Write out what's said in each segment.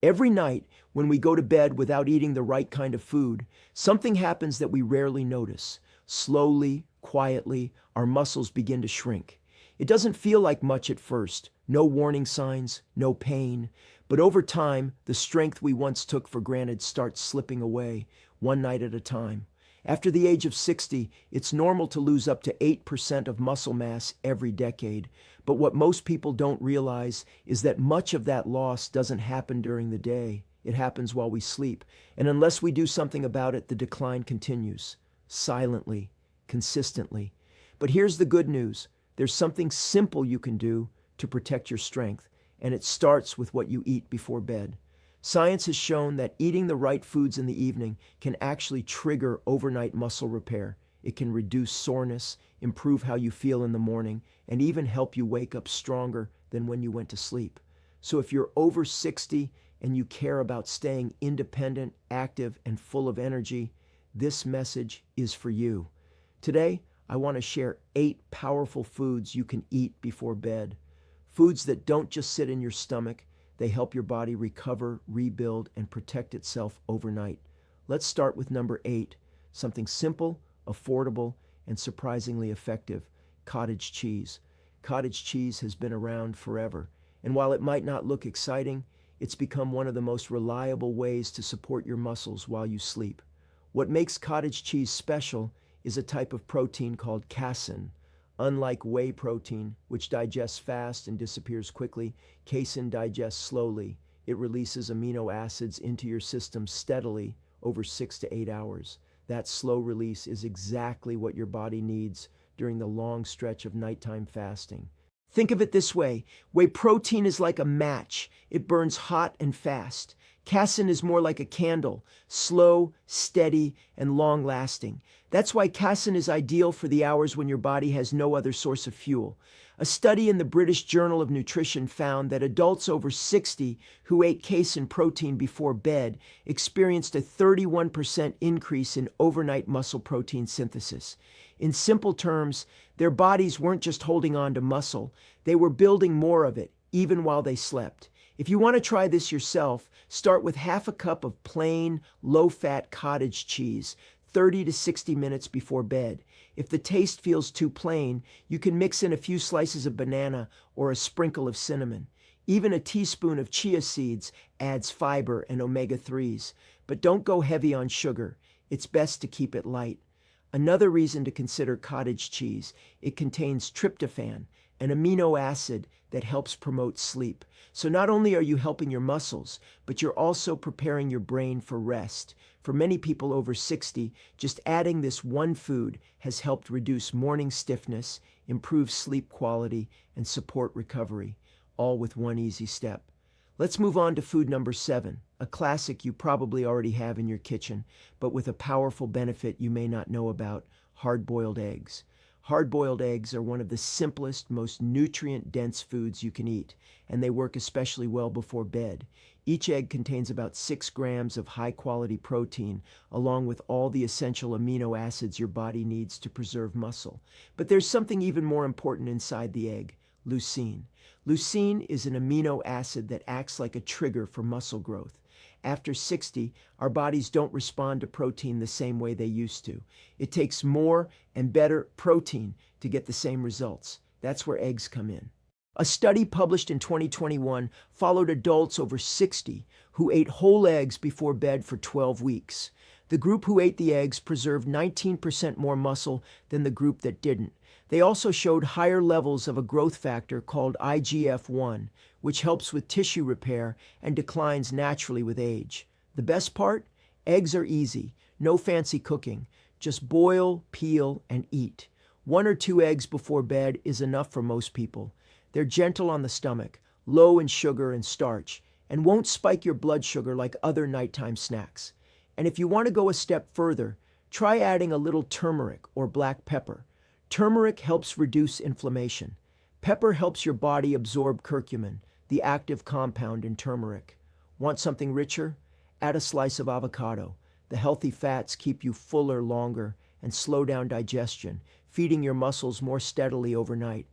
Every night, when we go to bed without eating the right kind of food, something happens that we rarely notice. Slowly, quietly, our muscles begin to shrink. It doesn't feel like much at first, no warning signs, no pain, but over time, the strength we once took for granted starts slipping away, one night at a time. After the age of 60, it's normal to lose up to 8% of muscle mass every decade. But what most people don't realize is that much of that loss doesn't happen during the day. It happens while we sleep. And unless we do something about it, the decline continues, silently, consistently. But here's the good news. There's something simple you can do to protect your strength, and it starts with what you eat before bed. Science has shown that eating the right foods in the evening can actually trigger overnight muscle repair. It can reduce soreness, improve how you feel in the morning, and even help you wake up stronger than when you went to sleep. So if you're over 60 and you care about staying independent, active, and full of energy, this message is for you. Today, I want to share 8 powerful foods you can eat before bed. Foods that don't just sit in your stomach, they help your body recover, rebuild, and protect itself overnight. Let's start with number 8, something simple, affordable, and surprisingly effective: cottage cheese. Cottage cheese has been around forever, and while it might not look exciting, it's become one of the most reliable ways to support your muscles while you sleep. What makes cottage cheese special is a type of protein called casein. Unlike whey protein, which digests fast and disappears quickly, casein digests slowly. It releases amino acids into your system steadily over 6 to 8 hours. That slow release is exactly what your body needs during the long stretch of nighttime fasting. Think of it this way: whey protein is like a match. It burns hot and fast. Casein is more like a candle, slow, steady, and long-lasting. That's why casein is ideal for the hours when your body has no other source of fuel. A study in the British Journal of Nutrition found that adults over 60 who ate casein protein before bed experienced a 31% increase in overnight muscle protein synthesis. In simple terms, their bodies weren't just holding on to muscle, they were building more of it, even while they slept. If you want to try this yourself, start with half a cup of plain, low-fat cottage cheese, 30 to 60 minutes before bed. If the taste feels too plain, you can mix in a few slices of banana or a sprinkle of cinnamon. Even a teaspoon of chia seeds adds fiber and omega-3s. But don't go heavy on sugar. It's best to keep it light. Another reason to consider cottage cheese: it contains tryptophan, an amino acid that helps promote sleep. So not only are you helping your muscles, but you're also preparing your brain for rest. For many people over 60, just adding this one food has helped reduce morning stiffness, improve sleep quality, and support recovery, all with one easy step. Let's move on to food number 7, a classic you probably already have in your kitchen, but with a powerful benefit you may not know about: hard-boiled eggs. Hard-boiled eggs are one of the simplest, most nutrient-dense foods you can eat, and they work especially well before bed. Each egg contains about 6 grams of high-quality protein, along with all the essential amino acids your body needs to preserve muscle. But there's something even more important inside the egg: leucine. Leucine is an amino acid that acts like a trigger for muscle growth. After 60, our bodies don't respond to protein the same way they used to. It takes more and better protein to get the same results. That's where eggs come in. A study published in 2021 followed adults over 60 who ate whole eggs before bed for 12 weeks. The group who ate the eggs preserved 19% more muscle than the group that didn't. They also showed higher levels of a growth factor called IGF-1, which helps with tissue repair and declines naturally with age. The best part? Eggs are easy, no fancy cooking. Just boil, peel, and eat. 1 or 2 eggs before bed is enough for most people. They're gentle on the stomach, low in sugar and starch, and won't spike your blood sugar like other nighttime snacks. And if you want to go a step further, try adding a little turmeric or black pepper. Turmeric helps reduce inflammation. Pepper helps your body absorb curcumin, the active compound in turmeric. Want something richer? Add a slice of avocado. The healthy fats keep you fuller longer and slow down digestion, feeding your muscles more steadily overnight.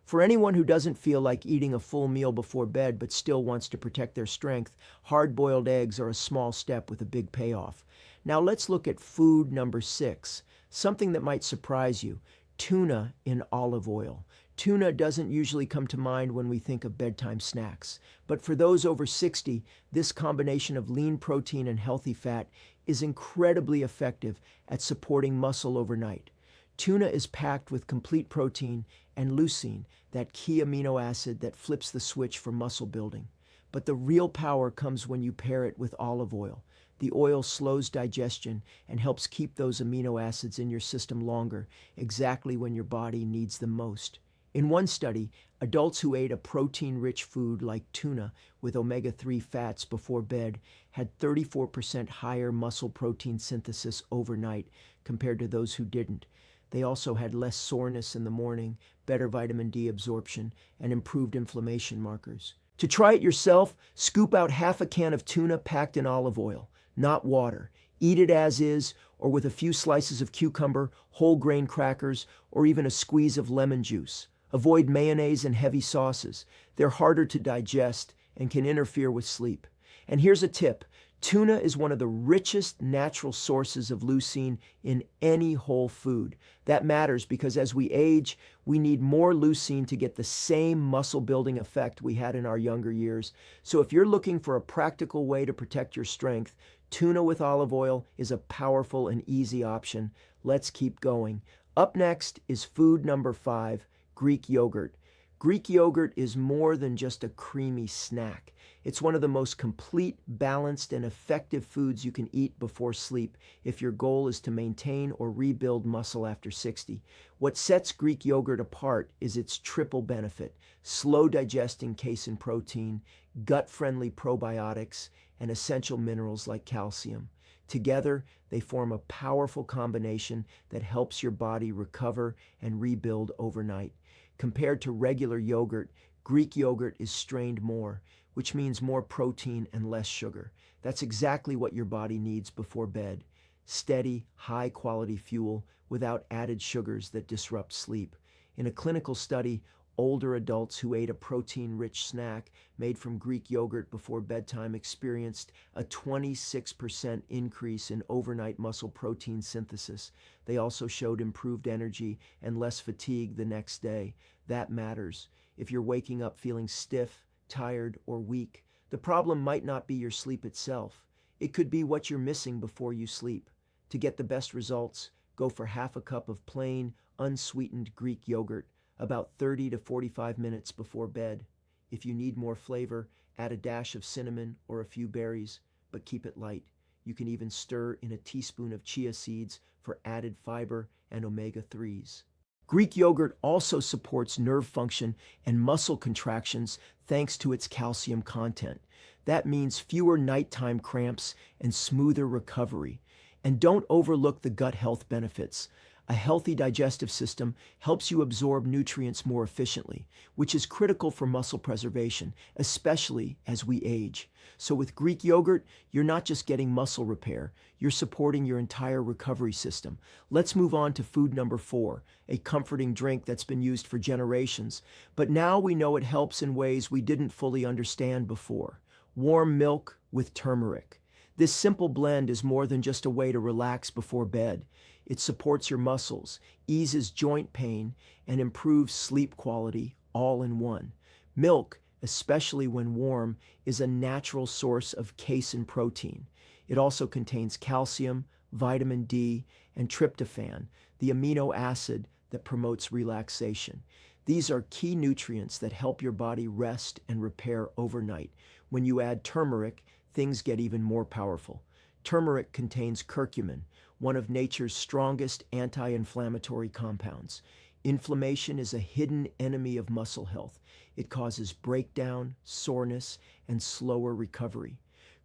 For anyone who doesn't feel like eating a full meal before bed but still wants to protect their strength, hard-boiled eggs are a small step with a big payoff. Now let's look at food number 6, something that might surprise you: tuna in olive oil. Tuna doesn't usually come to mind when we think of bedtime snacks, but for those over 60, this combination of lean protein and healthy fat is incredibly effective at supporting muscle overnight. Tuna is packed with complete protein and leucine, that key amino acid that flips the switch for muscle building. But the real power comes when you pair it with olive oil. The oil slows digestion and helps keep those amino acids in your system longer, exactly when your body needs them most. In one study, adults who ate a protein-rich food like tuna with omega-3 fats before bed had 34% higher muscle protein synthesis overnight compared to those who didn't. They also had less soreness in the morning, better vitamin D absorption, and improved inflammation markers. To try it yourself, scoop out half a can of tuna packed in olive oil, not water. Eat it as is, or with a few slices of cucumber, whole grain crackers, or even a squeeze of lemon juice. Avoid mayonnaise and heavy sauces. They're harder to digest and can interfere with sleep. And here's a tip: tuna is one of the richest natural sources of leucine in any whole food. That matters because as we age, we need more leucine to get the same muscle building effect we had in our younger years. So if you're looking for a practical way to protect your strength, tuna with olive oil is a powerful and easy option. Let's keep going. Up next is food number 5, Greek yogurt. Greek yogurt is more than just a creamy snack. It's one of the most complete, balanced, and effective foods you can eat before sleep if your goal is to maintain or rebuild muscle after 60. What sets Greek yogurt apart is its triple benefit: slow digesting casein protein, gut-friendly probiotics, and essential minerals like calcium. Together, they form a powerful combination that helps your body recover and rebuild overnight. Compared to regular yogurt, Greek yogurt is strained more, which means more protein and less sugar. That's exactly what your body needs before bed: steady, high-quality fuel without added sugars that disrupt sleep. In a clinical study, older adults who ate a protein-rich snack made from Greek yogurt before bedtime experienced a 26% increase in overnight muscle protein synthesis. They also showed improved energy and less fatigue the next day. That matters. If you're waking up feeling stiff, tired, or weak, the problem might not be your sleep itself. It could be what you're missing before you sleep. To get the best results, go for half a cup of plain, unsweetened Greek yogurt about 30 to 45 minutes before bed. If you need more flavor, add a dash of cinnamon or a few berries, but keep it light. You can even stir in a teaspoon of chia seeds for added fiber and omega-3s. Greek yogurt also supports nerve function and muscle contractions thanks to its calcium content. That means fewer nighttime cramps and smoother recovery. And don't overlook the gut health benefits. A healthy digestive system helps you absorb nutrients more efficiently, which is critical for muscle preservation, especially as we age. So with Greek yogurt, you're not just getting muscle repair, you're supporting your entire recovery system. Let's move on to food number 4, a comforting drink that's been used for generations, but now we know it helps in ways we didn't fully understand before: warm milk with turmeric. This simple blend is more than just a way to relax before bed. It supports your muscles, eases joint pain, and improves sleep quality all in one. Milk, especially when warm, is a natural source of casein protein. It also contains calcium, vitamin D, and tryptophan, the amino acid that promotes relaxation. These are key nutrients that help your body rest and repair overnight. When you add turmeric, things get even more powerful. Turmeric contains curcumin, one of nature's strongest anti-inflammatory compounds. Inflammation is a hidden enemy of muscle health. It causes breakdown, soreness, and slower recovery.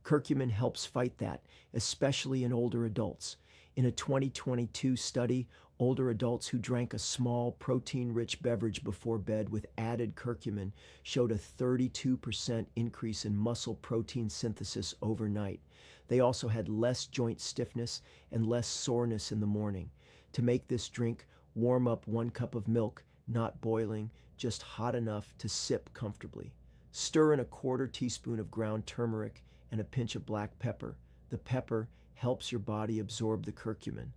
Curcumin helps fight that, especially in older adults. In a 2022 study, older adults who drank a small protein-rich beverage before bed with added curcumin showed a 32% increase in muscle protein synthesis overnight. They also had less joint stiffness and less soreness in the morning. To make this drink, warm up 1 cup of milk, not boiling, just hot enough to sip comfortably. Stir in a quarter teaspoon of ground turmeric and a pinch of black pepper. The pepper helps your body absorb the curcumin.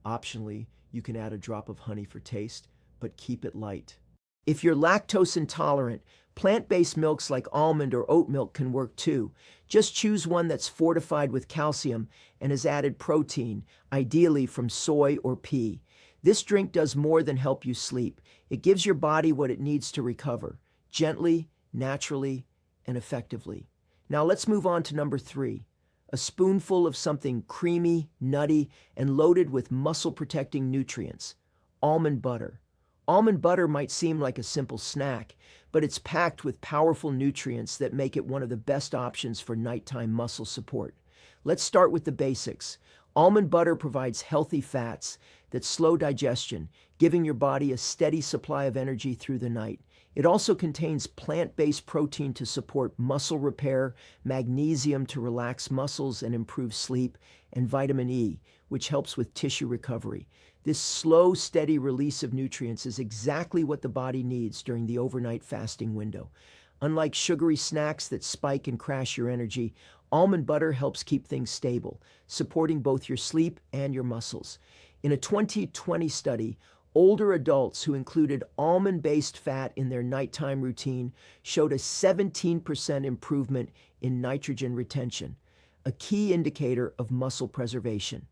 Optionally, you can add a drop of honey for taste, but keep it light. If you're lactose intolerant, plant-based milks like almond or oat milk can work too. Just choose one that's fortified with calcium and has added protein, ideally from soy or pea. This drink does more than help you sleep. It gives your body what it needs to recover, gently, naturally, and effectively. Now let's move on to number 3. A spoonful of something creamy, nutty, and loaded with muscle-protecting nutrients. Almond butter. Almond butter might seem like a simple snack, but it's packed with powerful nutrients that make it one of the best options for nighttime muscle support. Let's start with the basics. Almond butter provides healthy fats that slow digestion, giving your body a steady supply of energy through the night. It also contains plant-based protein to support muscle repair, magnesium to relax muscles and improve sleep, and vitamin E, which helps with tissue recovery. This slow, steady release of nutrients is exactly what the body needs during the overnight fasting window. Unlike sugary snacks that spike and crash your energy, almond butter helps keep things stable, supporting both your sleep and your muscles. In a 2020 study, older adults who included almond-based fat in their nighttime routine showed a 17% improvement in nitrogen retention, a key indicator of muscle preservation.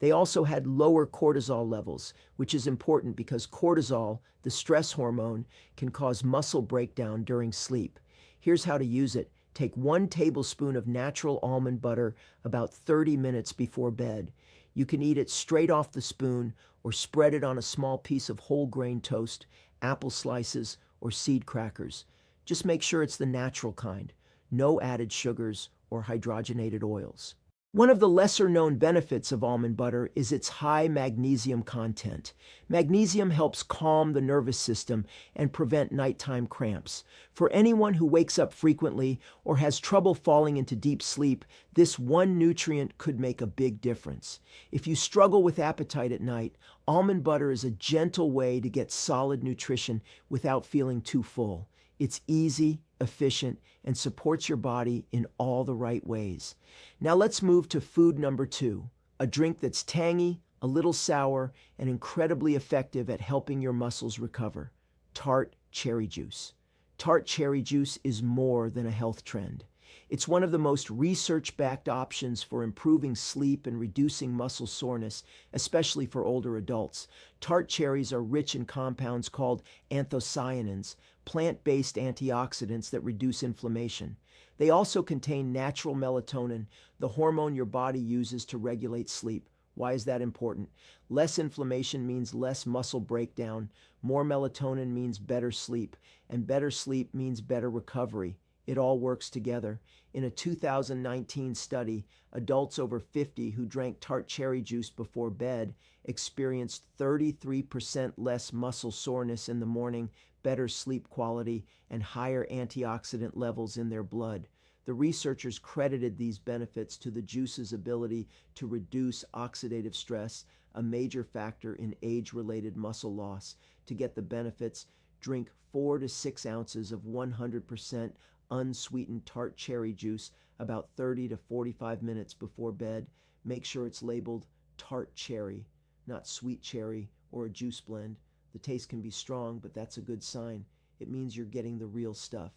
They also had lower cortisol levels, which is important because cortisol, the stress hormone, can cause muscle breakdown during sleep. Here's how to use it. Take 1 tablespoon of natural almond butter about 30 minutes before bed. You can eat it straight off the spoon or spread it on a small piece of whole grain toast, apple slices, or seed crackers. Just make sure it's the natural kind. No added sugars or hydrogenated oils. One of the lesser-known benefits of almond butter is its high magnesium content. Magnesium helps calm the nervous system and prevent nighttime cramps. For anyone who wakes up frequently or has trouble falling into deep sleep, this one nutrient could make a big difference. If you struggle with appetite at night, almond butter is a gentle way to get solid nutrition without feeling too full. It's easy, efficient, and supports your body in all the right ways. Now let's move to food number 2, a drink that's tangy, a little sour, and incredibly effective at helping your muscles recover. Tart cherry juice. Tart cherry juice is more than a health trend. It's one of the most research-backed options for improving sleep and reducing muscle soreness, especially for older adults. Tart cherries are rich in compounds called anthocyanins, plant-based antioxidants that reduce inflammation. They also contain natural melatonin, the hormone your body uses to regulate sleep. Why is that important? Less inflammation means less muscle breakdown, more melatonin means better sleep, and better sleep means better recovery. It all works together. In a 2019 study, adults over 50 who drank tart cherry juice before bed experienced 33% less muscle soreness in the morning, better sleep quality, and higher antioxidant levels in their blood. The researchers credited these benefits to the juice's ability to reduce oxidative stress, a major factor in age-related muscle loss. To get the benefits, drink 4 to 6 ounces of 100% unsweetened tart cherry juice about 30 to 45 minutes before bed. Make sure it's labeled tart cherry, not sweet cherry or a juice blend. The taste can be strong, but that's a good sign. It means you're getting the real stuff.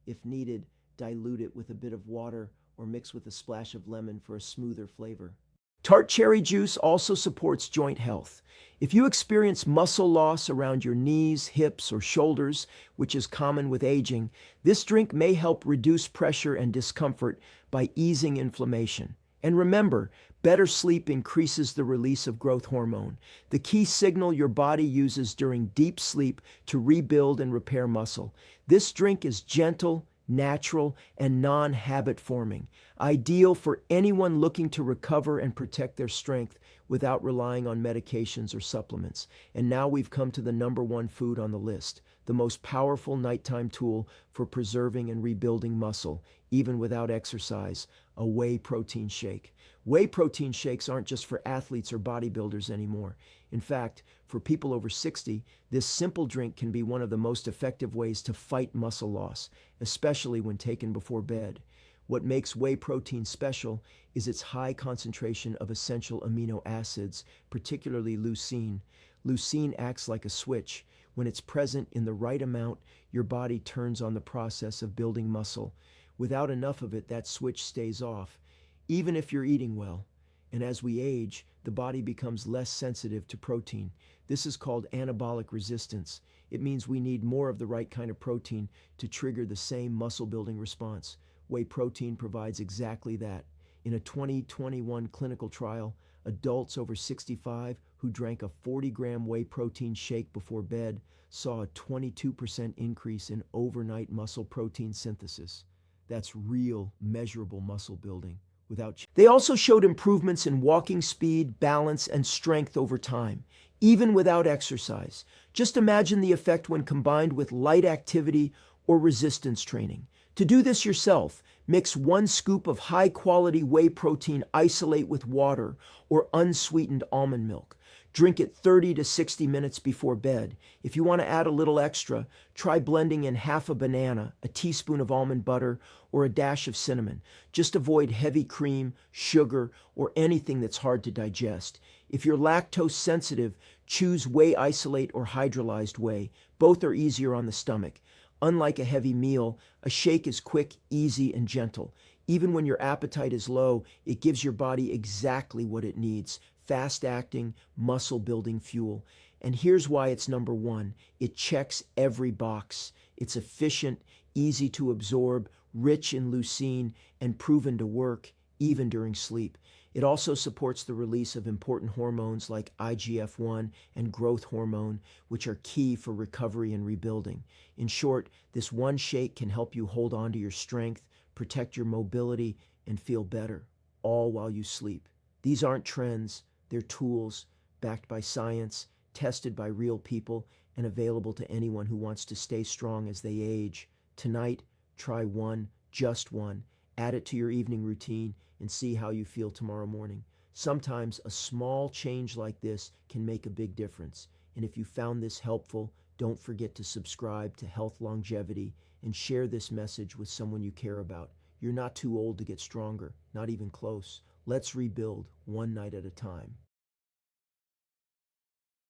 If needed, dilute it with a bit of water or mix with a splash of lemon for a smoother flavor. Tart cherry juice also supports joint health. If you experience muscle loss around your knees, hips, or shoulders, which is common with aging, this drink may help reduce pressure and discomfort by easing inflammation. And remember, better sleep increases the release of growth hormone, the key signal your body uses during deep sleep to rebuild and repair muscle. This drink is gentle, natural, and non-habit forming, Ideal for anyone looking to recover and protect their strength without relying on medications or supplements. And now we've come to the number one food on the list, the most powerful nighttime tool for preserving and rebuilding muscle, even without exercise, a whey protein shake. Whey protein shakes aren't just for athletes or bodybuilders anymore. In fact, for people over 60, this simple drink can be one of the most effective ways to fight muscle loss, especially when taken before bed. What makes whey protein special is its high concentration of essential amino acids, particularly leucine. Leucine acts like a switch. When it's present in the right amount, your body turns on the process of building muscle. Without enough of it, that switch stays off, even if you're eating well. And as we age, the body becomes less sensitive to protein. This is called anabolic resistance. It means we need more of the right kind of protein to trigger the same muscle building response. Whey protein provides exactly that. In a 2021 clinical trial, adults over 65 who drank a 40-gram whey protein shake before bed saw a 22% increase in overnight muscle protein synthesis. That's real, measurable muscle building. They also showed improvements in walking speed, balance, and strength over time, even without exercise. Just imagine the effect when combined with light activity or resistance training. To do this yourself, mix 1 scoop of high-quality whey protein isolate with water or unsweetened almond milk. Drink it 30 to 60 minutes before bed. If you want to add a little extra, try blending in half a banana, a teaspoon of almond butter, or a dash of cinnamon. Just avoid heavy cream, sugar, or anything that's hard to digest. If you're lactose sensitive, choose whey isolate or hydrolyzed whey. Both are easier on the stomach. Unlike a heavy meal, a shake is quick, easy, and gentle. Even when your appetite is low, it gives your body exactly what it needs: fast-acting, muscle-building fuel. And here's why it's number one. It checks every box. It's efficient, easy to absorb, rich in leucine, and proven to work even during sleep. It also supports the release of important hormones like IGF-1 and growth hormone, which are key for recovery and rebuilding. In short, this one shake can help you hold on to your strength, protect your mobility, and feel better, all while you sleep. These aren't trends, they're tools backed by science, tested by real people, and available to anyone who wants to stay strong as they age. Tonight, try one, just one. Add it to your evening routine and see how you feel tomorrow morning. Sometimes a small change like this can make a big difference. And if you found this helpful, don't forget to subscribe to Health Longevity and share this message with someone you care about. You're not too old to get stronger, not even close. Let's rebuild one night at a time.